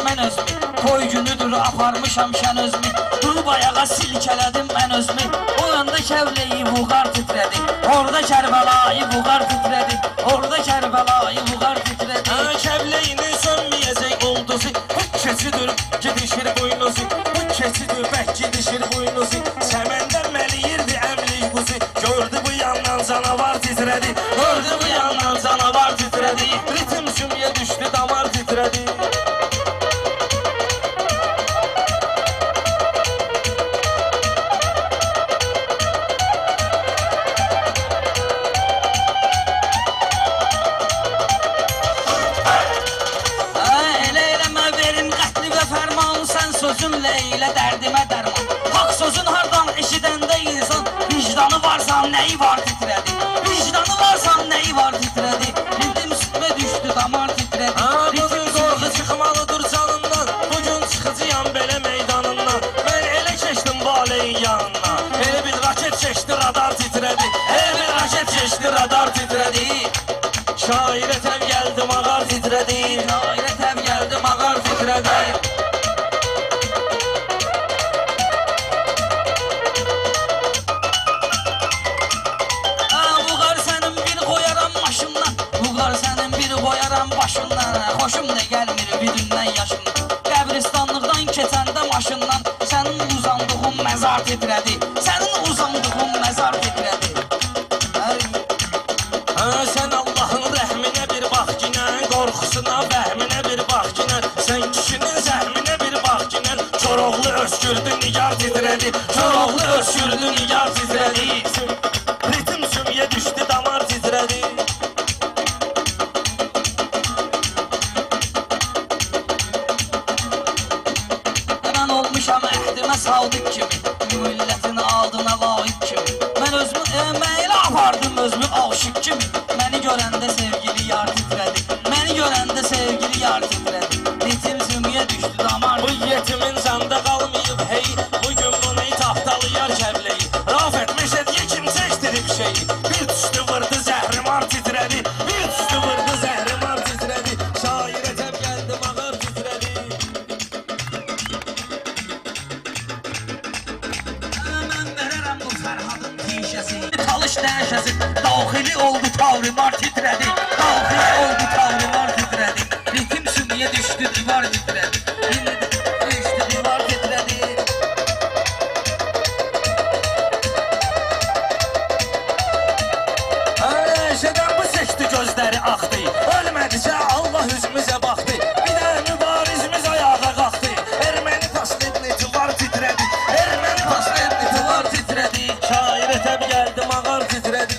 mən özümü. Toy günüdür aparmışam şən özümü. Durub ayağa silkələdim mən özümü. O yanda Kəvləyi buğar titrədi, orada Kərbəlayı buğar titrədi, orada Kərbəlayı buğar titrədi. Kəvləyinin sönməyəcək olduzu, bu keçidir gedişir boynuzu, bu keçidir bək gedişir boynuzu. Səməndən məliyirdi əmlik quzu, gördü bu yandan canavar titrədi, gördü bu yandan canavar titrədi. Ritim sümüyə düşdü, damar titrədi. Sözümlə eylə dərdimə dərman. Haq sözün hardan eşidəndə insan, vicdanı varsan nəyi var titrədi, vicdanı varsan nəyi var titrədi. Ritim üstümə düşdü, damar titrədi. Bugün qorxu çıxmalıdır canından, bugün çıxıcıyam belə meydanından. Mən elə keçdim valeyin yanına, elə bir raket çəkdi, radar titrədi, elə bir raket çəkdi, radar titrədi. Şairə təv gəldi, mağar titrədi, şairə təv gəldi, mağar titrədi. Xoşum da gəlmir birindən yaşından. Qəbristanlıqdan keçəndə maşından sənin uzandığın məzar titrədi, sənin uzandığın məzar titrədi. Sən Allahın rəhminə bir bax ginən, qorxusuna vəhminə bir bax ginən. Sən kişinin zəhminə bir bax ginən. Koroğlu öskürdü, nigar titrədi, Koroğlu öskürdü, nigar titrədi. Ritim sümüyə düşdü, damar titrədi. Əhdimə sadiq kimi, millətin adına layiq kimi. Mən özümü məylə apardım özümü aşıq kimi. Məni görəndə sevgili yar titrədi, məni görəndə sevgili yar titrədi. Ritim sümüyə düşdü, damar. Bu yetimin zanda qalmayıb hey, bugün bunu tapdalayar Kəvləyi. Rafət Məşədiyə kim çəkdirib şeyi, bir düşdü vırdı zəhrimar titrədi, bir düşdü vırdı zəhrimar titrədi. Şairə təb gəldi, mağar titrədi. Talış nəşəsi, daxili oldu tavrimar titrədi, daxili oldu tavrimar titrədi. Ritim sümüyə düşdü, divar titrədi, düşdü, divar titrədi. Şədən bu çəkdi gözləri axdı, ölmədicə Allah üzümüzə baxdı. Bir də mübarizimiz ayağa qalxdı, erməni pasletli divar titrədi, erməni pasletli divar titrədi. Şairə təb gəldi, mağar titrədi.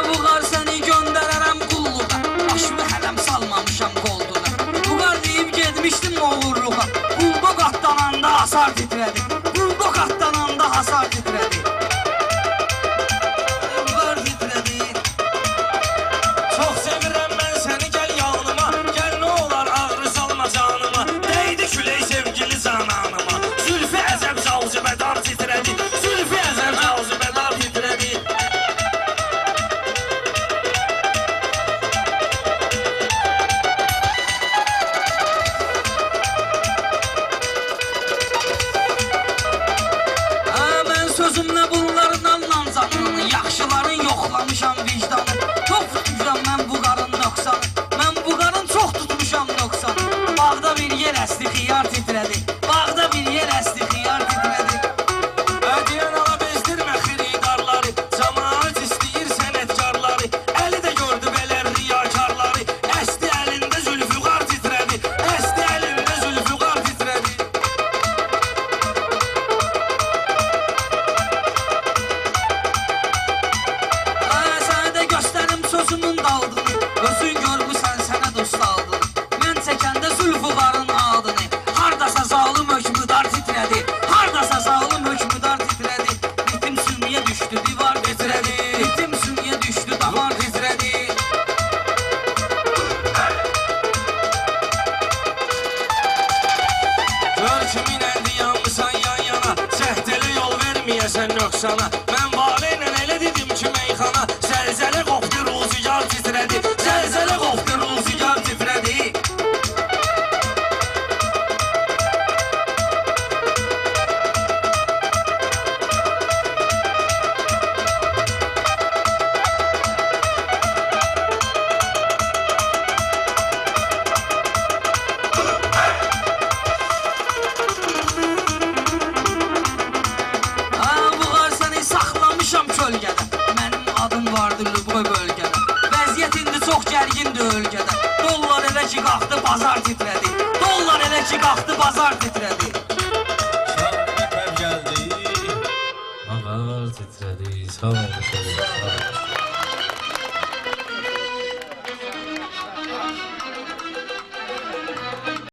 Buğar səni göndərərəm qulluğa, başımı hələm salmamışam qolduğuna. Buğar deyib gedmişdim oğurluğa, buldoq atlananda hasar titrədi, buldoq atlananda hasar titrədi. Buğar titrədi. Çox sevirəm mən səni, gəl yanıma, gəl nə olar ağrı salma canıma. Deydi külək sevgili cananıma, zülfü əzəb calcibədar titrədi, zülfü əzəb calcibədar titrədi. Mən sözümlə bunlardan lancanını, yaxşıların yoxlamışam vicdanı. Çox tutmuşam mən Buğarın 90'ı, mən Buğarın çox tutmuşam 90'ı. Bağda bir yer əsti, xiyar titrədi, bağda bir yer əsti, xiyar titrədi. Ödəyən ala bezdirmə xiridarları, cəmaət istəyir sənətkarları. Əli də gördü belə riyakarları, əsti əlində zülfüqar titrədi, əsti əlində zülfüqar titrədi. sən nöqsana. Mən valeylə elə dedim ki meyxana. Zəlzələ qopdu, ruzigar titrədi. Zəlzələ qopdu, ruzigar titrədi. Çox gərgindir ölkədə. Dollar elə ki qalxdı, bazar titrədi. Dollar elə ki qalxdı, bazar titrədi. Şarkı gəldi, bazar titrədi. Sağ olun.